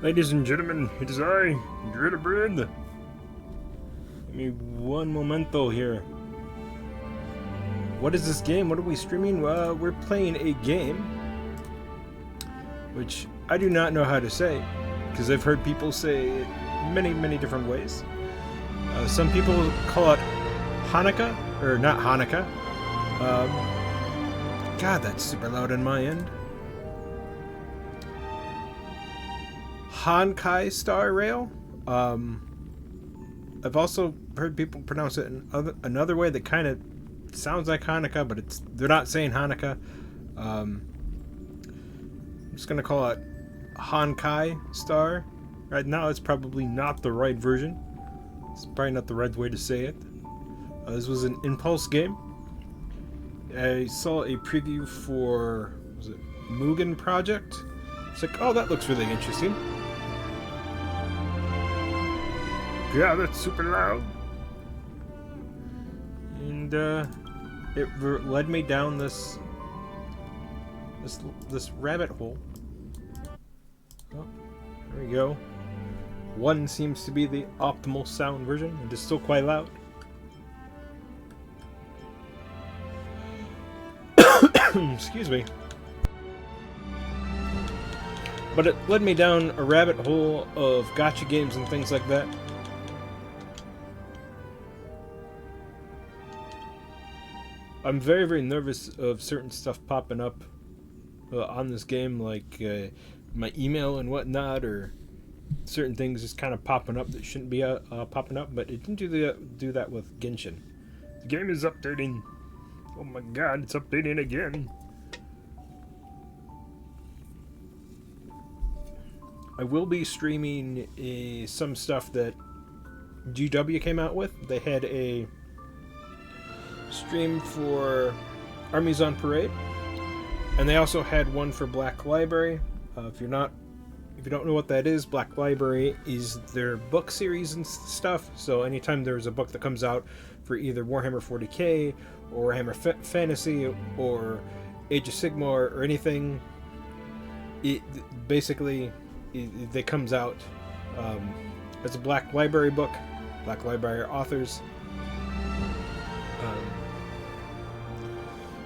Ladies and gentlemen, it is I, Dreadabrid. Give me one momento here. What is this game? What are we streaming? We're playing a game which I do not know how to say because I've heard people say it many different ways. Some people call it Hanukkah, or not Hanukkah. God, that's super loud on my end. Honkai Star Rail. I've also heard people pronounce it in another way that kind of sounds like Hanukkah, but they're not saying Hanukkah. I'm just gonna call it Honkai Star. Right now, it's probably not the right version. It's probably not the right way to say it. This was an Impulse game. I saw a preview for, was it Mugen Project? It's like, oh, that looks really interesting. Yeah, that's super loud. And it led me down this rabbit hole. Oh, there we go. One seems to be the optimal sound version. It is still quite loud. Excuse me. But it led me down a rabbit hole of gacha games and things like that. I'm very nervous of certain stuff popping up on this game, like my email and whatnot, or certain things just kind of popping up that shouldn't be popping up. But it didn't do that with Genshin. The game is updating. Oh my god, it's updating again. I will be streaming some stuff that GW came out with. They had a stream for Armies on Parade, and they also had one for Black Library. If you don't know what that is, Black Library is their book series and stuff. So anytime there's a book that comes out for either Warhammer 40k or Warhammer Fantasy or Age of Sigmar or anything, it comes out as a Black Library book. Black Library authors.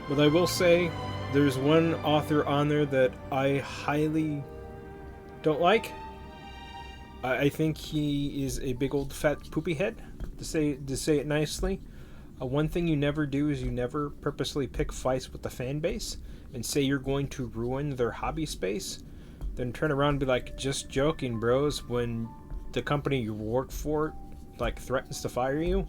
But I will say, there's one author on there that I highly don't like. I think he is a big old fat poopy head, to say it nicely. One thing you never do is you never purposely pick fights with the fan base and say you're going to ruin their hobby space, then turn around and be like, just joking, bros, when the company you work for like threatens to fire you.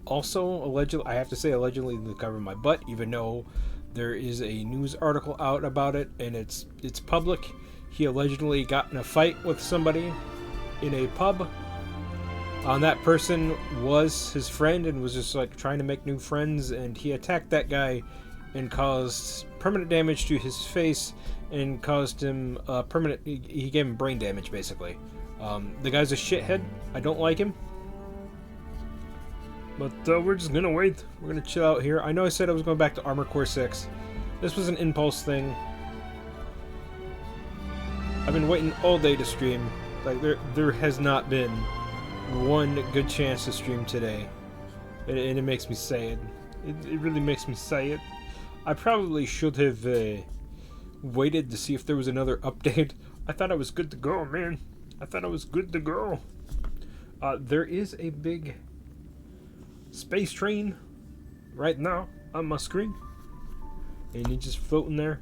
Also, allegedly, I have to say allegedly to cover my butt, even though there is a news article out about it and it's public. He allegedly got in a fight with somebody in a pub. That person was his friend and was just like trying to make new friends, and he attacked that guy and caused permanent damage to his face and caused him he gave him brain damage, basically. The guy's a shithead. I don't like him. But we're just gonna wait. We're gonna chill out here. I know I said I was going back to Armor Core 6. This was an impulse thing. I've been waiting all day to stream. Like there has not been one good chance to stream today. And it makes me sad. It really makes me sad. I probably should have waited to see if there was another update. I thought I was good to go, man. I thought I was good to go. There is a big space train right now on my screen, and it's just floating there.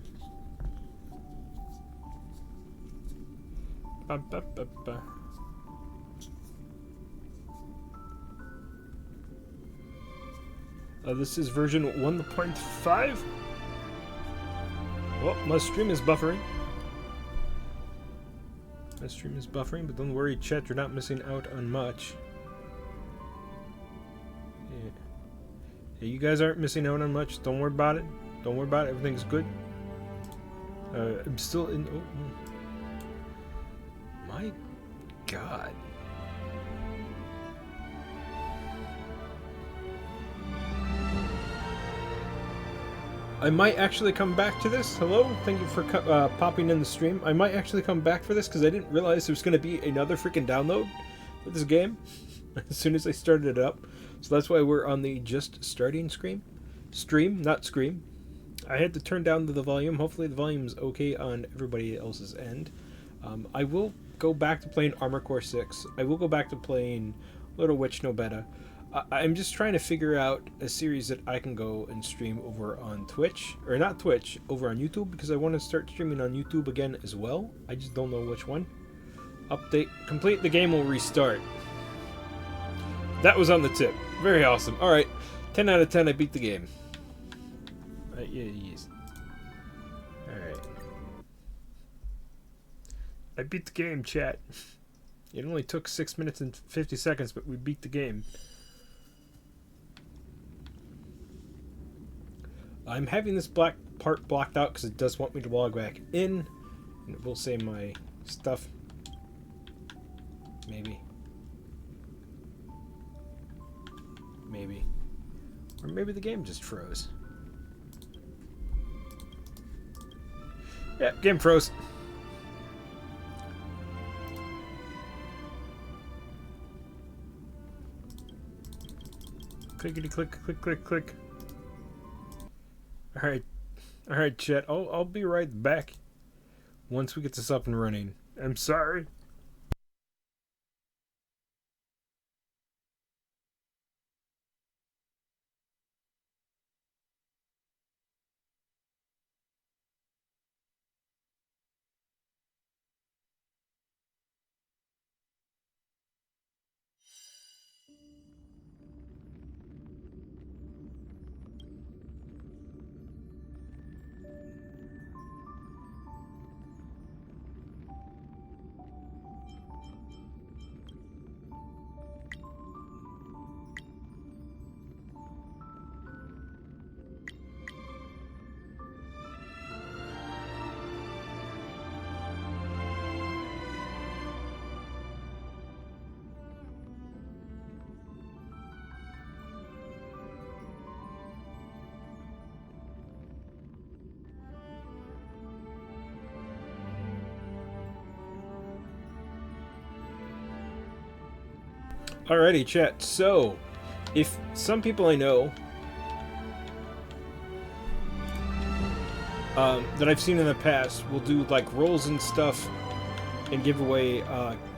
This is version 1.5. Well, my stream is buffering. But don't worry, chat, you're not missing out on much. Yeah, you guys aren't missing out on much. Don't worry about it. Everything's good. I'm still in... Oh, my God. I might actually come back to this. Hello, thank you for popping in the stream. I might actually come back for this because I didn't realize there was going to be another freaking download for this game as soon as I started it up. So that's why we're on the just starting stream, not scream. I had to turn down the volume. Hopefully the volume's okay on everybody else's end. I will go back to playing Armored Core 6. I will go back to playing Little Witch No Beta. I'm just trying to figure out a series that I can go and stream over on Twitch. Or not Twitch, over on YouTube, because I want to start streaming on YouTube again as well. I just don't know which one. Update. Complete the game will restart. That was on the tip. Very awesome. Alright. 10 out of 10, I beat the game. Yes. Alright. I beat the game, chat. It only took 6 minutes and 50 seconds, but we beat the game. I'm having this black part blocked out because it does want me to log back in. And it will say my stuff. Maybe. Maybe. Or maybe the game just froze. Yeah, game froze. Clickety click, click, click, click. Alright, chat. I'll be right back once we get this up and running. I'm sorry. Alrighty, chat. So, if some people I know that I've seen in the past will do like rolls and stuff and give away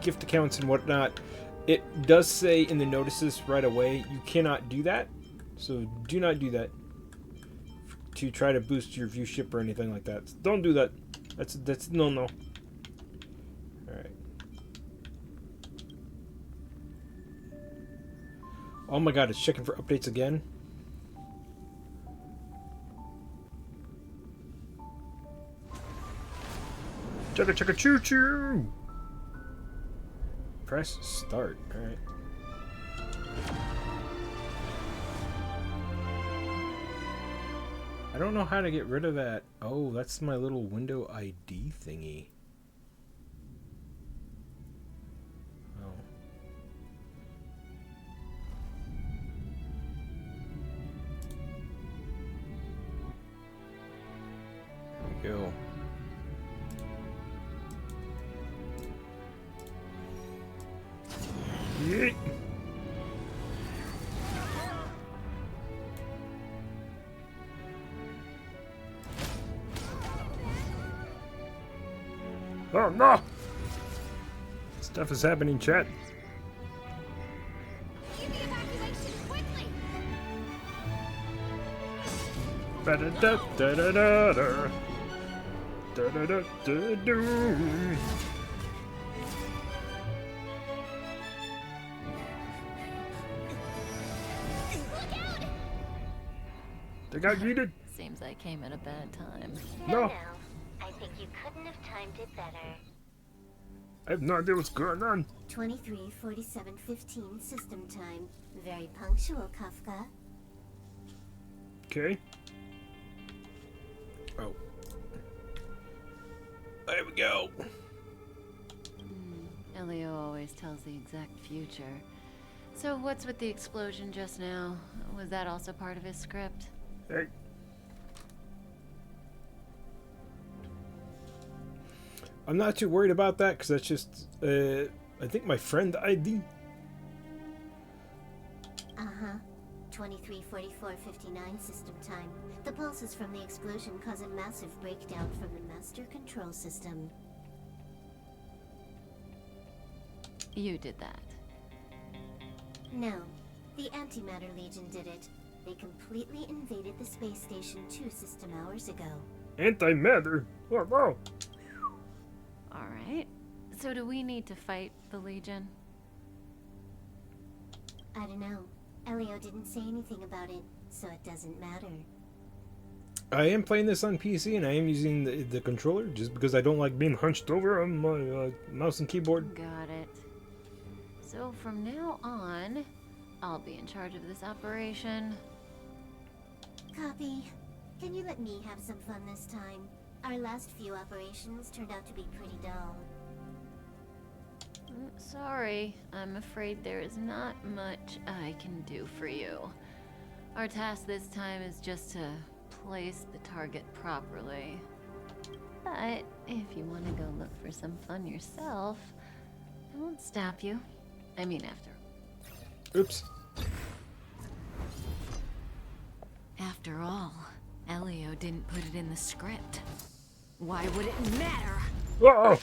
gift accounts and whatnot, it does say in the notices right away you cannot do that. So do not do that to try to boost your viewership or anything like that. Don't do that. That's no. All right. Oh my god, it's checking for updates again. Chugga chugga choo choo! Press start. Alright. I don't know how to get rid of that. Oh, that's my little window ID thingy. Go. Yeet. Oh no! Stuff is happening, chat. Ba-da-da-da-da-da-da. Da-da-da-da-da. They got yeeted. Seems I came at a bad time. No. I think you couldn't have timed it better. I have no idea what's going on. 23:47:15 system time. Very punctual, Kafka. Okay. Oh. There we go. Elio always tells the exact future. So what's with the explosion just now? Was that also part of his script? Hey. I'm not too worried about that because that's just, I think my friend ID. Uh-huh. 23:44:59 system time. The pulses from the explosion cause a massive breakdown from the master control system. You did that. No, the Antimatter Legion did it. They completely invaded the space station 2 system hours ago. Antimatter? Whoa, whoa. Alright. So do we need to fight the Legion? I don't know. Elio didn't say anything about it, so it doesn't matter. I am playing this on PC and I am using the controller just because I don't like being hunched over on my mouse and keyboard. Got it. So from now on, I'll be in charge of this operation. Copy. Can you let me have some fun this time? Our last few operations turned out to be pretty dull. Sorry, I'm afraid there is not much I can do for you. Our task this time is just to place the target properly. But if you want to go look for some fun yourself, I won't stop you. I mean, after. Oops. After all, Elio didn't put it in the script. Why would it matter? Whoa!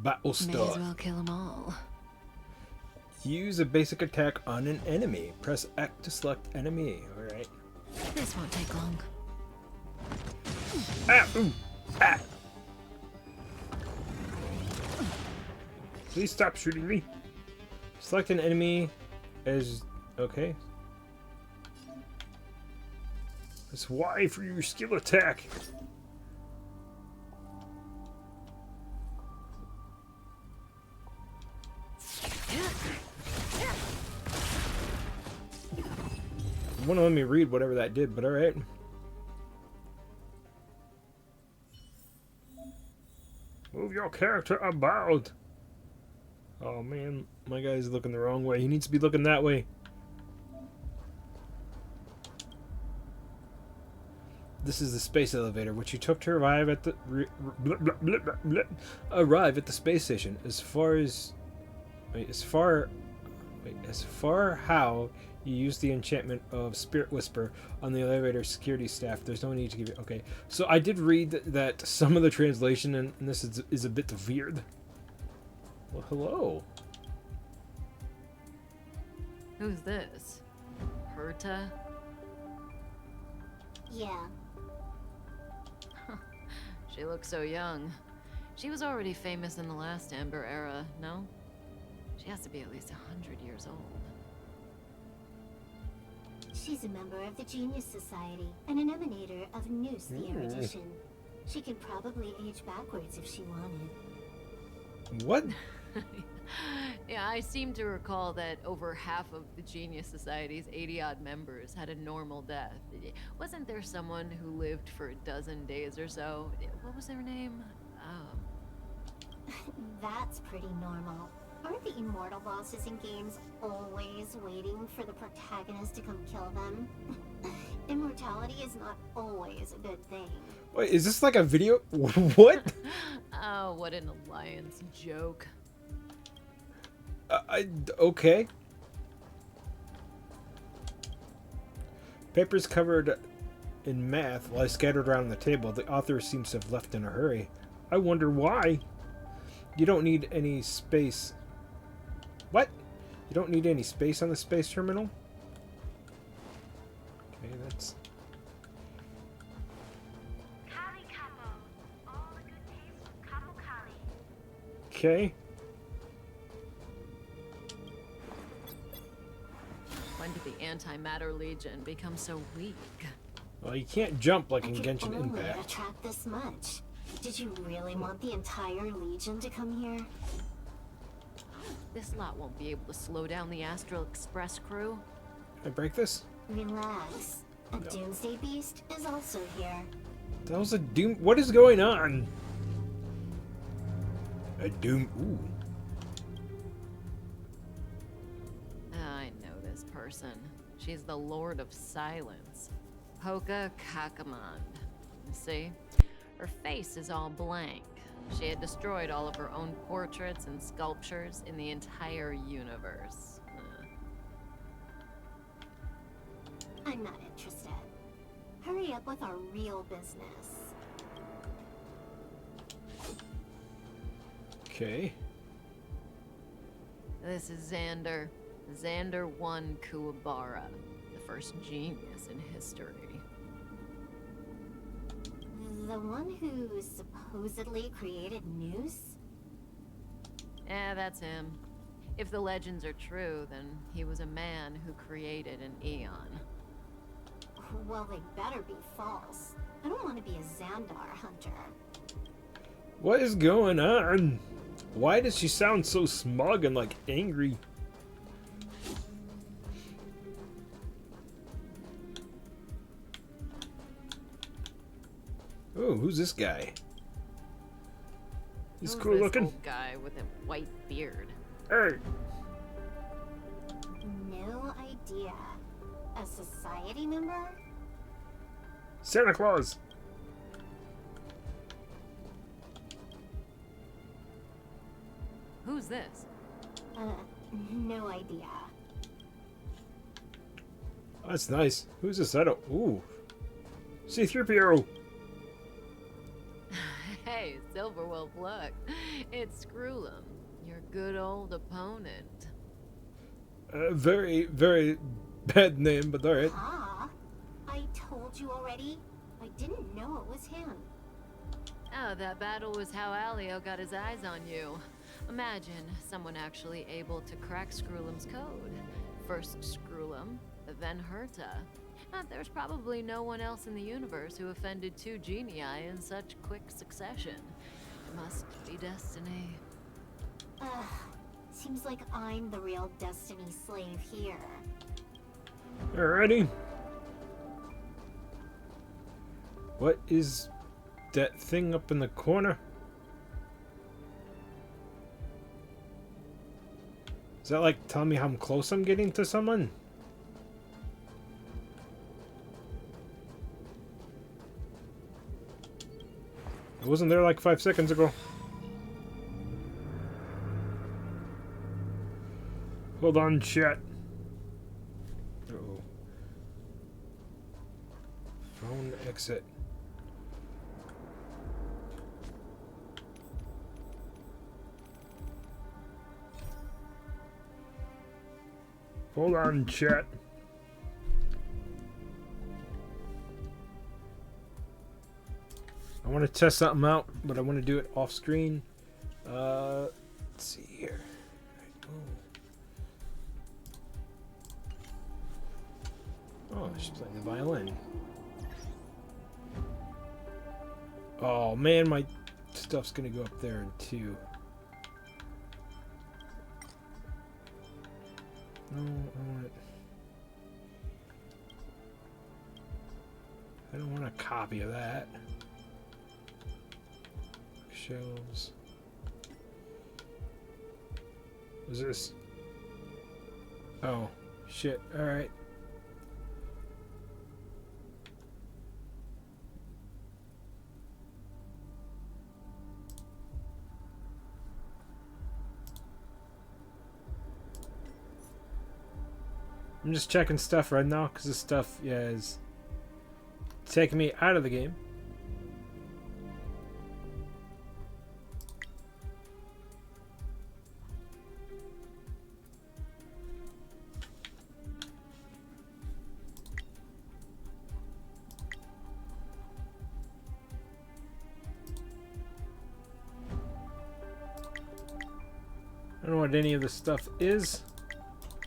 Battle May as start. well kill them all. Use a basic attack on an enemy. Press X to select enemy. Alright. This won't take long. Ah! Ooh! Ah! Please stop shooting me. Select an enemy as... Okay. Press Y for your skill attack. It wouldn't let me read whatever that did, but alright. Move your character about. Oh man, my guy's looking the wrong way. He needs to be looking that way. This is the space elevator, which you took to arrive at the arrive at the space station. As far how you use the enchantment of Spirit Whisper on the elevator security staff. There's no need to give it. Okay, so I did read that some of the translation in this is a bit weird. Well, hello. Who's this? Herta? Yeah. She looks so young. She was already famous in the last Amber era, no? She has to be at least 100 years old. She's a member of the Genius Society and an emanator of Noose the Erudition. She could probably age backwards if she wanted. What? Yeah, I seem to recall that over half of the Genius Society's 80-odd members had a normal death. Wasn't there someone who lived for a dozen days or so? What was their name? That's pretty normal. Aren't the immortal bosses in games always waiting for the protagonist to come kill them? Immortality is not always a good thing. Wait, is this like a video? What? Oh, what an alliance joke. Okay. Papers covered in math lie scattered around the table. The author seems to have left in a hurry. I wonder why. You don't need any space. What? You don't need any space on the space terminal? Okay, that's... Kali Capo. All the good taste from Capo Kali. Okay. When did the Antimatter Legion become so weak? Well, you can't jump like in I can Genshin only Impact. attract this much. Did you really want the entire Legion to come here? This lot won't be able to slow down the Astral Express crew. Can I break this? Relax. A Doomsday Beast is also here. That was a doom. What is going on? A doom. Ooh. I know this person. She's the Lord of Silence. Hoka Kakamand. See? Her face is all blank. She had destroyed all of her own portraits and sculptures in the entire universe. I'm not interested. Hurry up with our real business. Okay. This is Xander. Xander 1 Kuwabara, the first genius in history. The one who supposedly created Noose? Yeah, that's him. If the legends are true, then he was a man who created an eon. Well, they better be false. I don't want to be a Xandar hunter. What is going on? Why does she sound so smug and like angry? Oh, who's this guy? He's Who's cool this looking. old guy with a white beard? Hey, No idea. A society member? Santa Claus. Who's this? No idea. That's nice. Who's this? I don't. Ooh. C-3PO. Hey, Silverwolf, look. It's Screwlum, your good old opponent. Very, very bad name, but alright. Ah, I told you already. I didn't know it was him. Oh, that battle was how Alio got his eyes on you. Imagine someone actually able to crack Screwlum's code. First Screwlum, then Herta. There's probably no one else in the universe who offended two genii in such quick succession. It must be destiny. Ugh, seems like I'm the real Destiny slave here. Alrighty. What is that thing up in the corner? Is that like telling me how close I'm getting to someone? I wasn't there like 5 seconds ago. Hold on, chat. Uh-oh. Phone exit. Hold on, chat. I want to test something out, but I want to do it off screen. Let's see here. Oh, she's playing the violin. Oh man, my stuff's gonna go up there too. No, I don't want a copy of that. Shelves. What's this? Oh, shit. Alright. I'm just checking stuff right now because this stuff, yeah, is taking me out of the game. I don't know what any of this stuff is.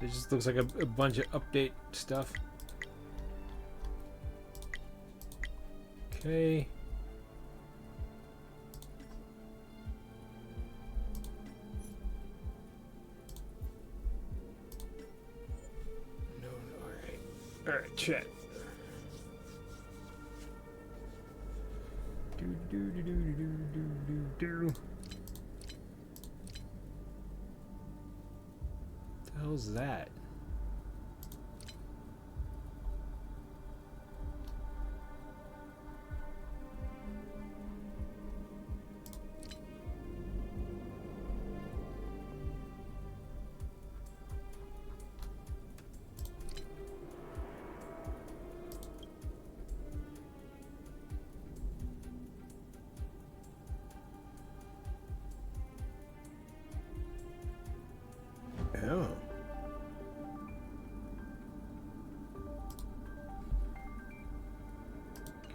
It just looks like a bunch of update stuff. Okay. No, alright. Alright, chat. Do. The hell's that?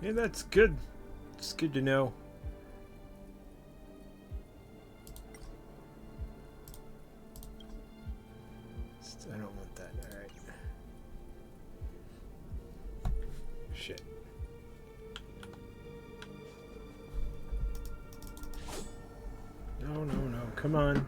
Yeah, that's good. It's good to know. I don't want that. Alright. Shit. No, no, no. Come on.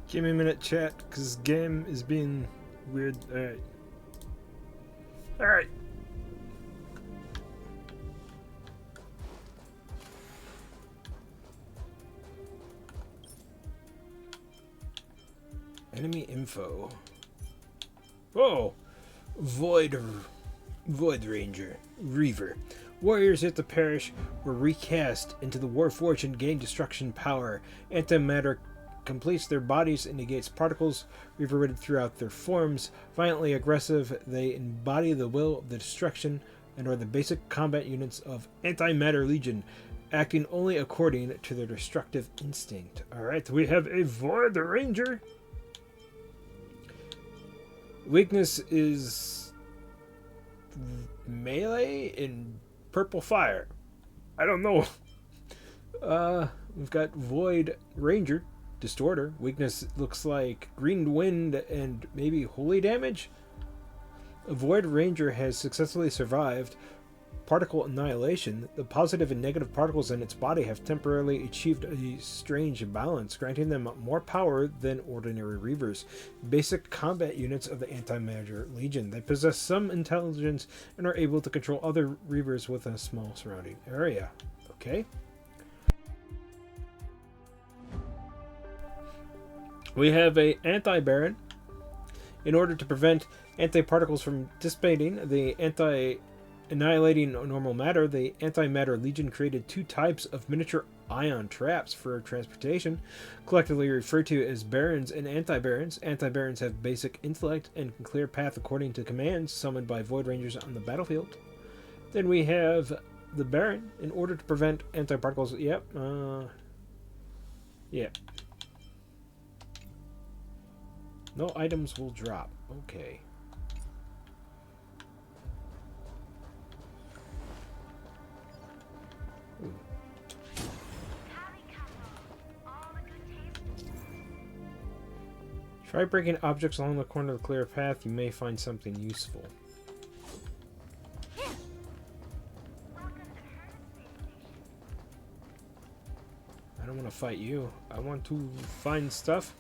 Give me a minute, chat, because this game is being weird. Alright. Alright. Enemy info. Whoa! Void Ranger. Reaver. Warriors at the parish were recast into the Warforged and gain destruction power. Antimatter completes their bodies and negates particles reverberated throughout their forms. Violently aggressive, they embody the will of the destruction and are the basic combat units of Antimatter Legion, acting only according to their destructive instinct. Alright, we have a Void Ranger. Weakness is melee and purple fire. I don't know. We've got Void Ranger. Distorter. Weakness looks like green wind and maybe holy damage. A Void Ranger has successfully survived particle annihilation. The positive and negative particles in its body have temporarily achieved a strange balance, granting them more power than ordinary Reavers. Basic combat units of the Antimatter Legion. They possess some intelligence and are able to control other Reavers within a small surrounding area. Okay. We have a Anti-Baron. In order to prevent antiparticles from dissipating the annihilating normal matter, the Antimatter Legion created two types of miniature ion traps for transportation, collectively referred to as Barons and Anti-Barons. Anti-Barons have basic intellect and can clear path according to commands summoned by Void Rangers on the battlefield. Then we have the Baron. In order to prevent antiparticles, yeah. No items will drop. Okay. Ooh. Try breaking objects along the corner of the clear path. You may find something useful. I don't want to fight you. I want to find stuff.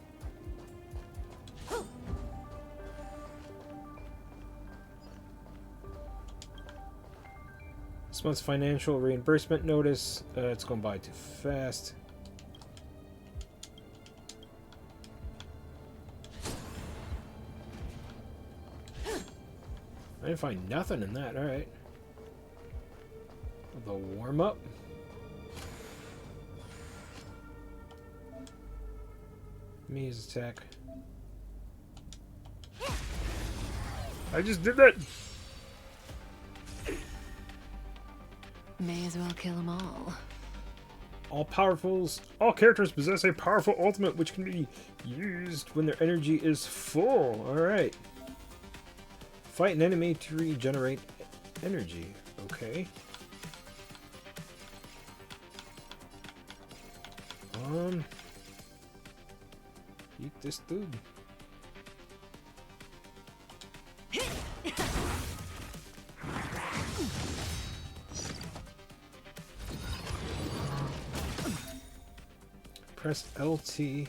This month's financial reimbursement notice. It's going by too fast. I didn't find nothing in that. Alright. The warm-up. Me's attack. I just did that! May as well kill them all. All characters possess a powerful ultimate which can be used when their energy is full. Alright. Fight an enemy to regenerate energy. Okay. Eat this dude. Press LT.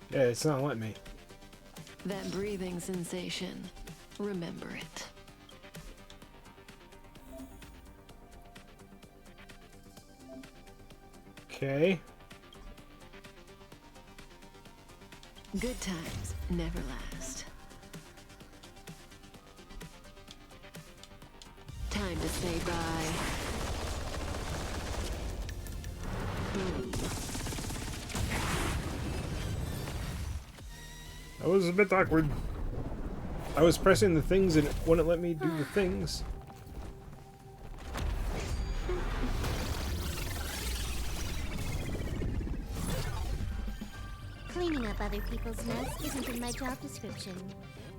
Yeah, it's not letting me. That breathing sensation. Remember it. Okay. Good times never last. Time to say bye. That was a bit awkward. I was pressing the things and it wouldn't let me do the things. Cleaning up other people's mess isn't in my job description.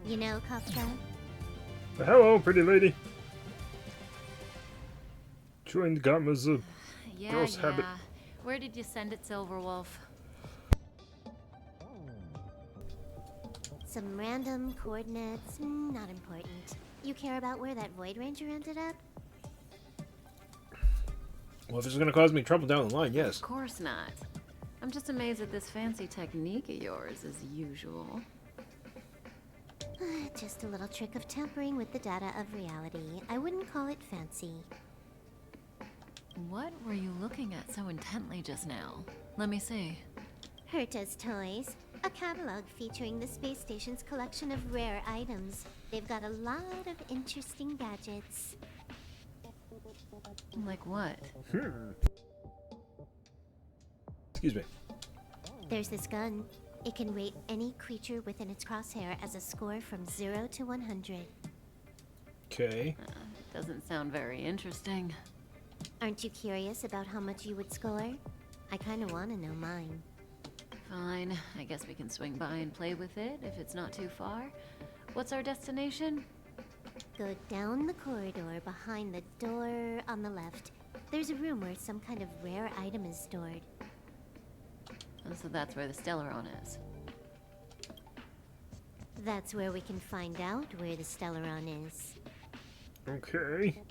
You know, Kafka? Hello, pretty lady. Joined Gamma's girl's habit. Where did you send it, Silverwolf? Some random coordinates, not important. You care about where that Void Ranger ended up? Well, if it's gonna cause me trouble down the line, yes. Of course not. I'm just amazed at this fancy technique of yours, as usual. Just a little trick of tampering with the data of reality. I wouldn't call it fancy. What were you looking at so intently just now? Let me see. Herta's Toys, a catalog featuring the space station's collection of rare items. They've got a lot of interesting gadgets. Like what? Excuse me. There's this gun. It can rate any creature within its crosshair as a score from 0 to 100. Okay. Doesn't sound very interesting. Aren't you curious about how much you would score? I kinda wanna know mine. Fine. I guess we can swing by and play with it if it's not too far. What's our destination? Go down the corridor behind the door on the left. There's a room where some kind of rare item is stored. Oh, so that's where the Stellaron is. That's where we can find out where the Stellaron is. Okay.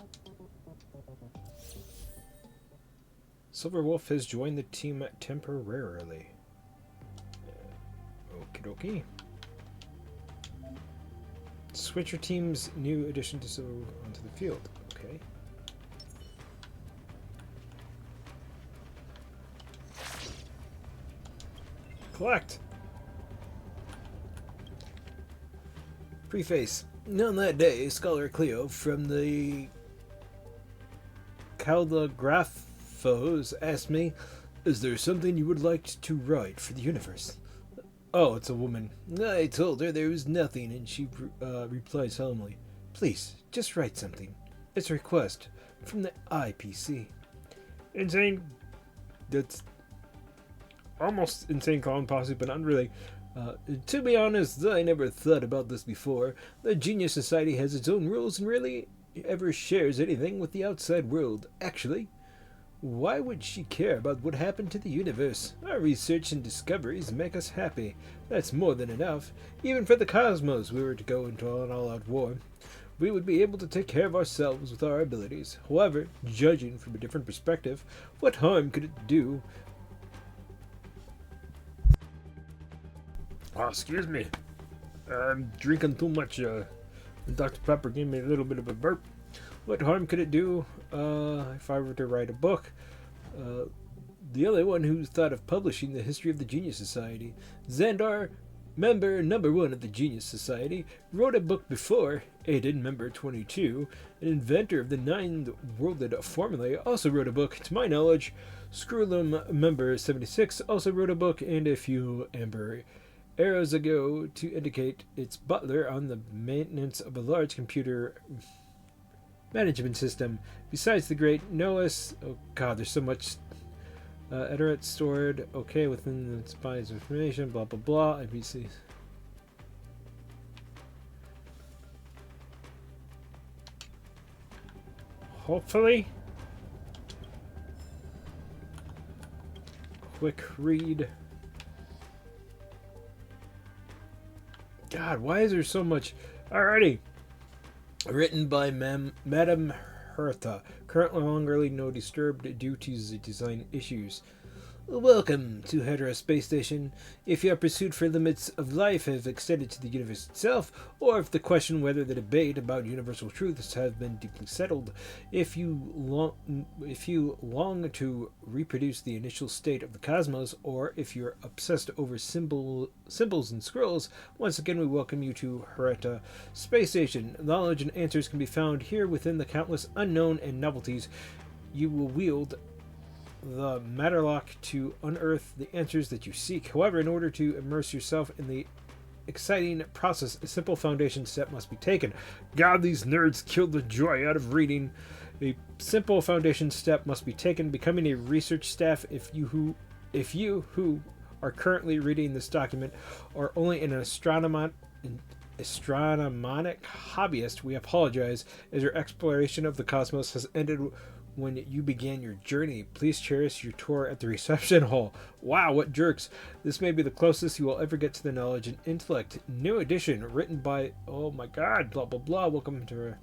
Silverwolf has joined the team temporarily. Okie dokie. Switch your team's new addition to onto the field. Okay. Collect. Preface. On that day, Scholar Cleo from the Caldagraphos asked me, "Is there something you would like to write for the universe?" Oh, it's a woman. I told her there was nothing, and she replied solemnly, "Please, just write something. It's a request from the IPC." Insane. That's almost Insane Clown Posse, but not really. To be honest, I never thought about this before. The Genius Society has its own rules and rarely ever shares anything with the outside world. Actually, why would she care about what happened to the universe? Our research and discoveries make us happy. That's more than enough. Even for the cosmos, we were to go into an all-out war. We would be able to take care of ourselves with our abilities. However, judging from a different perspective, what harm could it do? Oh, excuse me. I'm drinking too much. Dr. Pepper gave me a little bit of a burp. What harm could it do if I were to write a book? The only one who thought of publishing the history of the Genius Society. Xandar, member number 1 of the Genius Society, wrote a book before. Aiden, member 22, an inventor of the 9-worlded formulae, also wrote a book. To my knowledge, Screwlum, member 76, also wrote a book, and a few Amber arrows ago to indicate its butler on the maintenance of a large computer management system. Besides the great Noah's, oh god, there's so much Edoret stored, okay, within the spies information, blah blah blah, IBC. Hopefully. Quick read. God, why is there so much? Alrighty. Written by Madame Hertha. Currently longer no disturbed due to design issues. Welcome to Hedera Space Station. If your pursuit for limits of life have extended to the universe itself, or if the question whether the debate about universal truths have been deeply settled, if you long to reproduce the initial state of the cosmos, or if you're obsessed over symbols and scrolls, once again we welcome you to Hedera Space Station. Knowledge and answers can be found here within the countless unknown and novelties you will wield the Matterlock to unearth the answers that you seek. However, in order to immerse yourself in the exciting process, a simple foundation step must be taken. God, these nerds killed the joy out of reading. A simple foundation step must be taken, becoming a research staff. If you who are currently reading this document are only an astronomic hobbyist, we apologize, as your exploration of the cosmos has ended when you began your journey. Please cherish your tour at the reception hall. Wow, what jerks. This may be the closest you will ever get to the knowledge and intellect. New edition, written by, oh my god, blah blah blah. Welcome to...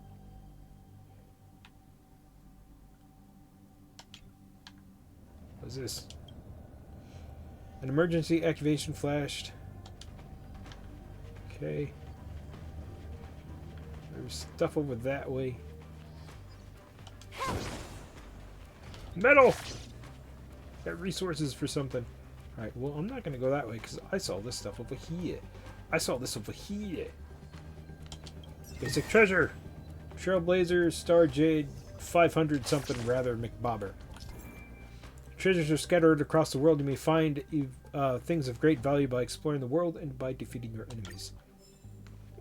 What's this? An emergency activation flashed. Okay. There's stuff over that way. Metal! Got resources for something. Alright, well, I'm not going to go that way because I saw this stuff over here. I saw this over here. Basic treasure. Trailblazer, Star Jade, 500 something rather, McBobber. Treasures are scattered across the world. You may find things of great value by exploring the world and by defeating your enemies.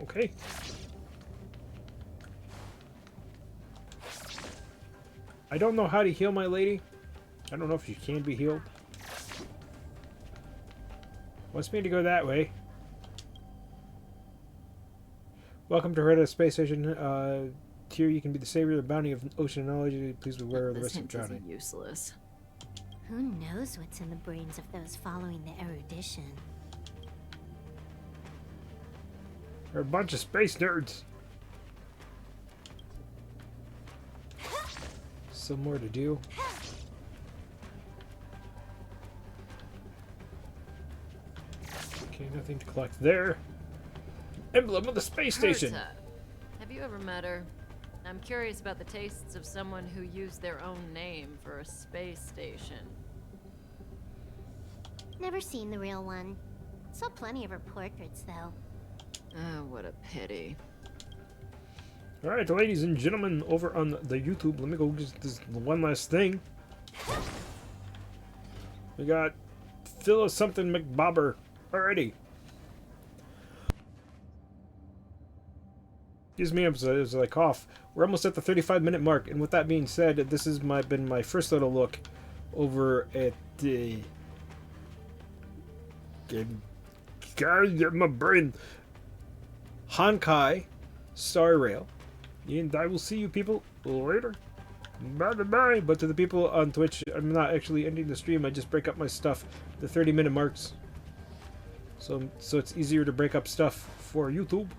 Okay. I don't know how to heal my lady. I don't know if she can be healed. Wants me to go that way. Welcome to Retta Space Station. Here you can be the savior of the bounty of ocean knowledge. Please beware of the risk of drowning. Useless. Who knows what's in the brains of those following the erudition? They're a bunch of space nerds. Some more to do. Okay, nothing to collect there. Emblem of the space station. Have you ever met her? I'm curious about the tastes of someone who used their own name for a space station. Never seen the real one. Saw plenty of her portraits, though. Oh, what a pity. Alright, ladies and gentlemen, over on the YouTube, let me go just this one last thing. We got Phil something McBobber. Alrighty. Excuse me, as I cough. We're almost at the 35-minute mark, and with that being said, this has been my first little look over at the... God, get my brain. Honkai Star Rail. And I will see you people later. Bye-bye. But to the people on Twitch, I'm not actually ending the stream. I just break up my stuff. The 30-minute marks. So it's easier to break up stuff for YouTube.